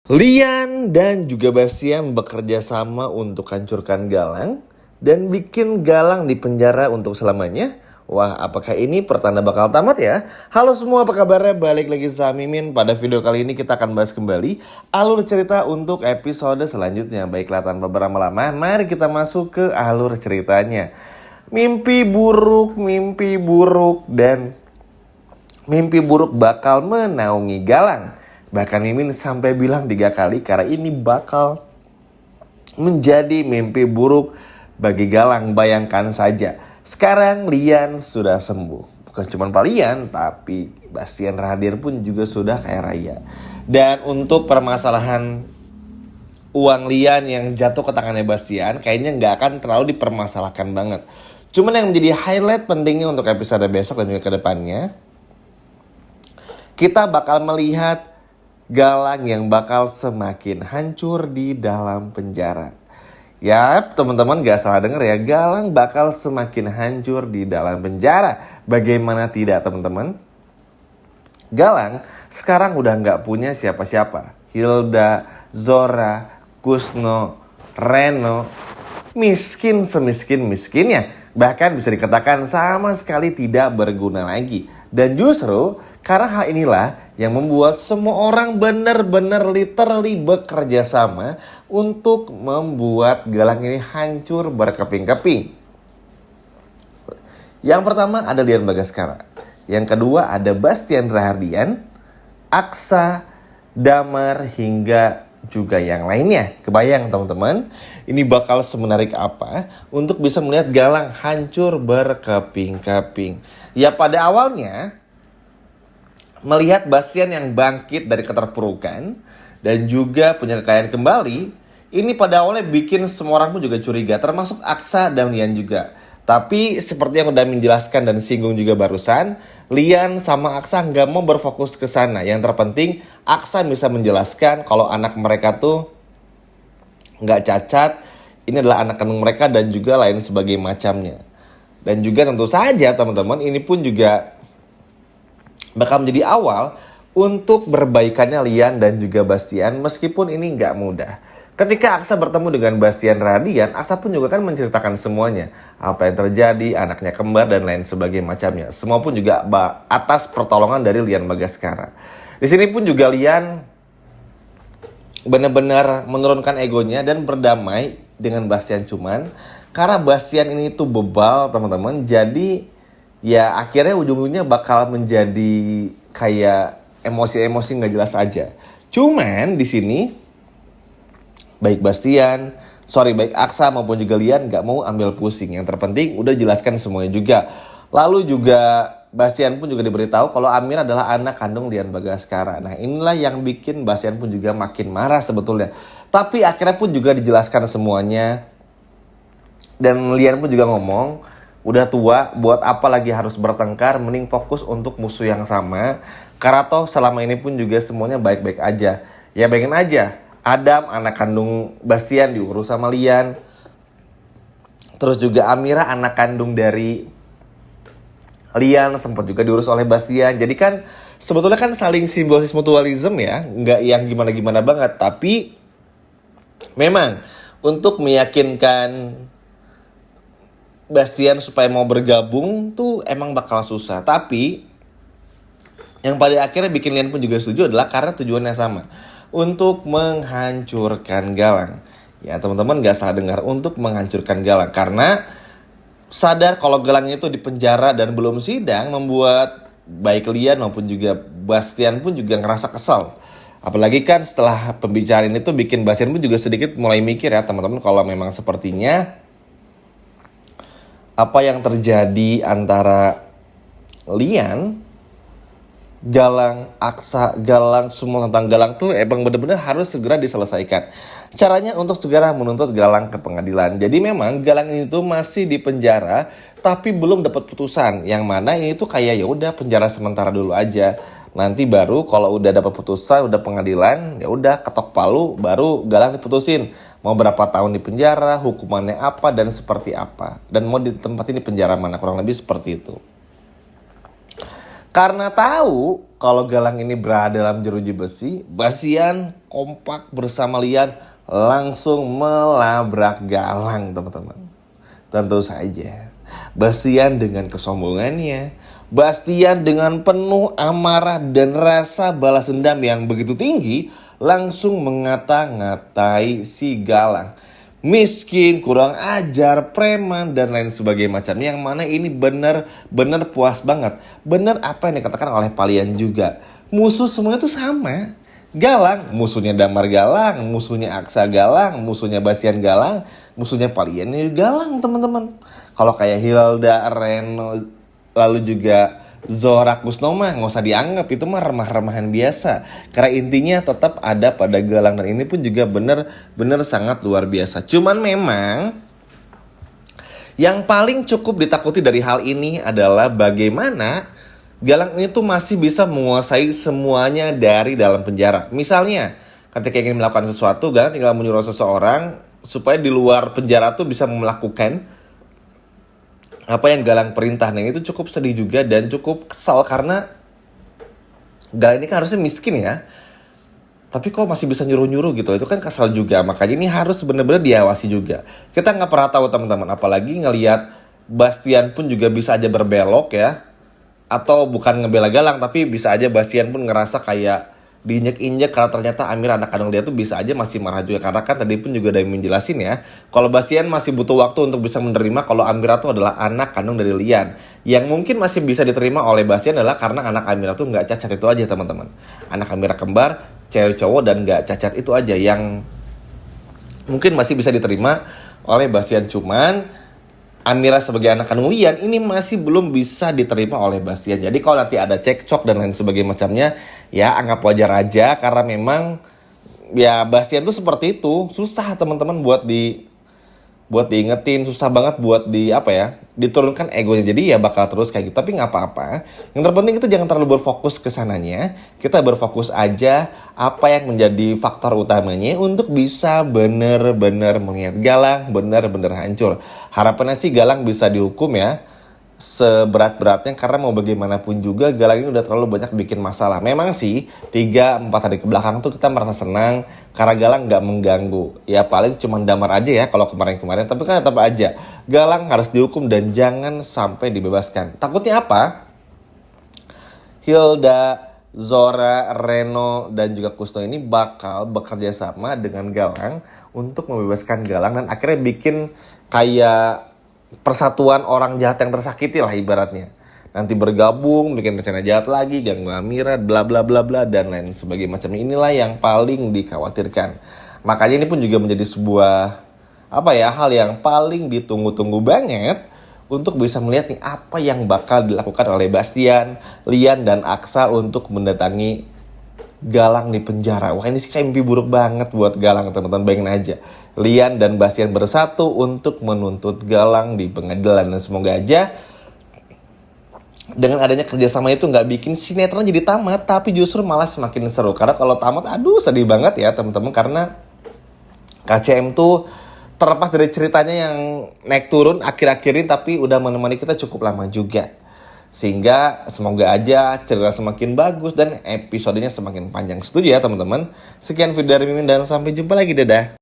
Lian dan juga Bastian bekerja sama untuk hancurkan Galang dan bikin Galang di penjara untuk selamanya. Wah, apakah ini pertanda bakal tamat ya? Halo semua, apa kabarnya? Balik lagi sama Mimin. Pada video kali ini kita akan bahas kembali alur cerita untuk episode selanjutnya. Baiklah, tanpa berlama-lama, mari kita masuk ke alur ceritanya. Mimpi buruk, dan mimpi buruk bakal menaungi Galang. Bahkan Mimin sampai bilang 3 kali karena ini bakal menjadi mimpi buruk bagi Galang. Bayangkan saja, sekarang Lian sudah sembuh. Bukan cuma Pak Lian, tapi Bastian Rahadir pun juga sudah kaya raya. Dan untuk permasalahan uang Lian yang jatuh ke tangannya Bastian, kayaknya nggak akan terlalu dipermasalahkan banget. Cuman yang menjadi highlight pentingnya untuk episode besok dan juga ke depannya, kita bakal melihat Galang yang bakal semakin hancur di dalam penjara. Ya, teman-teman gak salah denger ya, Galang bakal semakin hancur di dalam penjara. Bagaimana tidak, teman-teman? Galang sekarang udah gak punya siapa-siapa. Hilda, Zora, Kusno, Reno, miskin semiskin-miskinnya. Bahkan bisa dikatakan sama sekali tidak berguna lagi. Dan justru karena hal inilah yang membuat semua orang benar-benar literally bekerja sama untuk membuat Galang ini hancur berkeping-keping. Yang pertama ada Lian Bagaskara. Yang kedua ada Bastian Rahardian, Aksa, Damar, hingga juga yang lainnya. Kebayang teman-teman, ini bakal semenarik apa untuk bisa melihat Galang hancur berkeping-keping. Ya, pada awalnya melihat Bastian yang bangkit dari keterpurukan dan juga punya kekayaan kembali, ini pada awalnya bikin semua orang pun juga curiga, termasuk Aksa dan Lian juga. Tapi seperti yang udah menjelaskan dan singgung juga barusan, Lian sama Aksa nggak mau berfokus ke sana. Yang terpenting Aksa bisa menjelaskan kalau anak mereka tuh nggak cacat, ini adalah anak kandung mereka dan juga lain sebagai macamnya. Dan juga tentu saja teman-teman, ini pun juga bakal menjadi awal untuk berbaikannya Lian dan juga Bastian, meskipun ini nggak mudah. Ketika Aksa bertemu dengan Bastian Rahardian, Aksa pun juga kan menceritakan semuanya. Apa yang terjadi, anaknya kembar dan lain sebagainya macamnya. Semua pun juga atas pertolongan dari Lian Bagaskara. Di sini pun juga Lian benar-benar menurunkan egonya dan berdamai dengan Bastian, cuman karena Bastian ini tuh bebal teman-teman, jadi ya akhirnya ujung-ujungnya bakal menjadi kayak emosi-emosi nggak jelas aja. Cuman di sini baik Aksa maupun juga Lian nggak mau ambil pusing. Yang terpenting udah jelaskan semuanya juga. Lalu juga Bastian pun juga diberitahu kalau Amir adalah anak kandung Lian Bagaskara. Nah, inilah yang bikin Bastian pun juga makin marah sebetulnya. Tapi akhirnya pun juga dijelaskan semuanya. Dan Lian pun juga ngomong, udah tua, buat apa lagi harus bertengkar, mending fokus untuk musuh yang sama. Karena toh selama ini pun juga semuanya baik-baik aja. Ya bayangin aja, Adam anak kandung Bastian diurus sama Lian. Terus juga Amira anak kandung dari Lian sempat juga diurus oleh Bastian. Jadi kan sebetulnya kan saling simbiosis mutualisme ya, nggak yang gimana-gimana banget. Tapi memang untuk meyakinkan Bastian supaya mau bergabung tuh emang bakal susah. Tapi yang pada akhirnya bikin Lian pun juga setuju adalah karena tujuannya sama, untuk menghancurkan Galang. Ya teman-teman gak salah dengar, untuk menghancurkan Galang. Karena sadar kalau Galang itu di penjara dan belum sidang, membuat baik Lian maupun juga Bastian pun juga ngerasa kesal. Apalagi kan setelah pembicaraan itu bikin Bastian pun juga sedikit mulai mikir ya teman-teman, kalau memang sepertinya apa yang terjadi antara Lian, Galang, Aksa, Galang, semua tentang Galang tuh emang benar-benar harus segera diselesaikan. Caranya untuk segera menuntut Galang ke pengadilan. Jadi memang Galang ini tuh masih di penjara tapi belum dapat putusan. Yang mana ini tuh kayak ya udah penjara sementara dulu aja. Nanti baru kalau udah dapat putusan, udah pengadilan, ya udah ketok palu, baru Galang diputusin. Mau berapa tahun di penjara, hukumannya apa dan seperti apa. Dan mau ditempatin di penjara mana, kurang lebih seperti itu. Karena tahu kalau Galang ini berada dalam jeruji besi, Bastian kompak bersama Lian langsung melabrak Galang, teman-teman. Tentu saja, Bastian dengan kesombongannya, Bastian dengan penuh amarah dan rasa balas dendam yang begitu tinggi, langsung mengata-ngatai si Galang. Miskin, kurang ajar, preman, dan lain sebagainya macam. Yang mana ini benar-benar puas banget. Benar apa yang dikatakan oleh Palian juga. Musuh semua itu sama. Galang, musuhnya Damar Galang, musuhnya Aksa Galang, musuhnya Bastian Galang, musuhnya Palian Galang, teman-teman. Kalau kayak Hilda, Reno, lalu juga Zora Kusnoma, nggak usah dianggap, itu mah remah-remahan biasa. Karena intinya tetap ada pada Galang, dan ini pun juga benar-benar sangat luar biasa. Cuman memang yang paling cukup ditakuti dari hal ini adalah bagaimana Galang ini tuh masih bisa menguasai semuanya dari dalam penjara. Misalnya ketika ingin melakukan sesuatu, Galang tinggal menyuruh seseorang supaya di luar penjara tuh bisa melakukan apa yang Galang perintah. Nah itu cukup sedih juga dan cukup kesal karena Galang ini kan harusnya miskin ya, tapi kok masih bisa nyuruh-nyuruh gitu. Itu kan kesal juga. Makanya ini harus benar-benar diawasi juga. Kita nggak pernah tahu, teman-teman, apalagi ngelihat Bastian pun juga bisa aja berbelok ya, atau bukan ngebela Galang, tapi bisa aja Bastian pun ngerasa kayak diinjek-injek karena ternyata Amira anak kandung dia tuh bisa aja masih marah juga. Karena kan tadi pun juga ada yang menjelasin ya, kalau Bastian masih butuh waktu untuk bisa menerima kalau Amira tuh adalah anak kandung dari Lian. Yang mungkin masih bisa diterima oleh Bastian adalah karena anak Amira tuh nggak cacat, itu aja teman-teman. Anak Amira kembar, cewek cowok dan nggak cacat, itu aja yang mungkin masih bisa diterima oleh Bastian. Cuman Amira sebagai anak kandung Lian ini masih belum bisa diterima oleh Bastian. Jadi kalau nanti ada cekcok dan lain sebagainya macamnya, ya anggap wajar aja. Karena memang ya Bastian tuh seperti itu. Susah teman-teman buat diingetin, susah banget buat diturunkan egonya. Jadi ya bakal terus kayak gitu. Tapi nggak apa-apa. Yang terpenting kita jangan terlalu berfokus ke sananya. Kita berfokus aja apa yang menjadi faktor utamanya untuk bisa bener-bener melihat Galang bener-bener hancur. Harapannya sih Galang bisa dihukum ya seberat-beratnya, karena mau bagaimanapun juga Galang ini udah terlalu banyak bikin masalah. Memang sih 3-4 hari kebelakang tuh kita merasa senang karena Galang gak mengganggu. Ya paling cuma Damar aja ya kalau kemarin-kemarin, tapi kan tetap aja Galang harus dihukum dan jangan sampai dibebaskan. Takutnya apa? Hilda, Zora, Reno, dan juga Kusno ini bakal bekerja sama dengan Galang untuk membebaskan Galang dan akhirnya bikin kayak persatuan orang jahat yang tersakiti lah ibaratnya. Nanti bergabung, bikin rencana jahat lagi, ganggu Amira, bla bla bla bla, dan lain sebagainya macam. Inilah yang paling dikhawatirkan. Makanya ini pun juga menjadi sebuah hal yang paling ditunggu-tunggu banget untuk bisa melihat nih apa yang bakal dilakukan oleh Bastian, Lian, dan Aksa untuk mendatangi Galang di penjara. Wah ini sih kayak mimpi buruk banget buat Galang, teman-teman. Bayangin aja Lian dan Bastian bersatu untuk menuntut Galang di pengadilan. Dan semoga aja dengan adanya kerjasama itu nggak bikin sinetron jadi tamat, tapi justru malah semakin seru. Karena kalau tamat, aduh sedih banget ya teman-teman. Karena KCM tuh terlepas dari ceritanya yang naik turun akhir-akhir ini, tapi udah menemani kita cukup lama juga. Sehingga semoga aja cerita semakin bagus dan episodenya semakin panjang. Setuju ya teman-teman? Sekian video dari Mimin dan sampai jumpa lagi, dadah.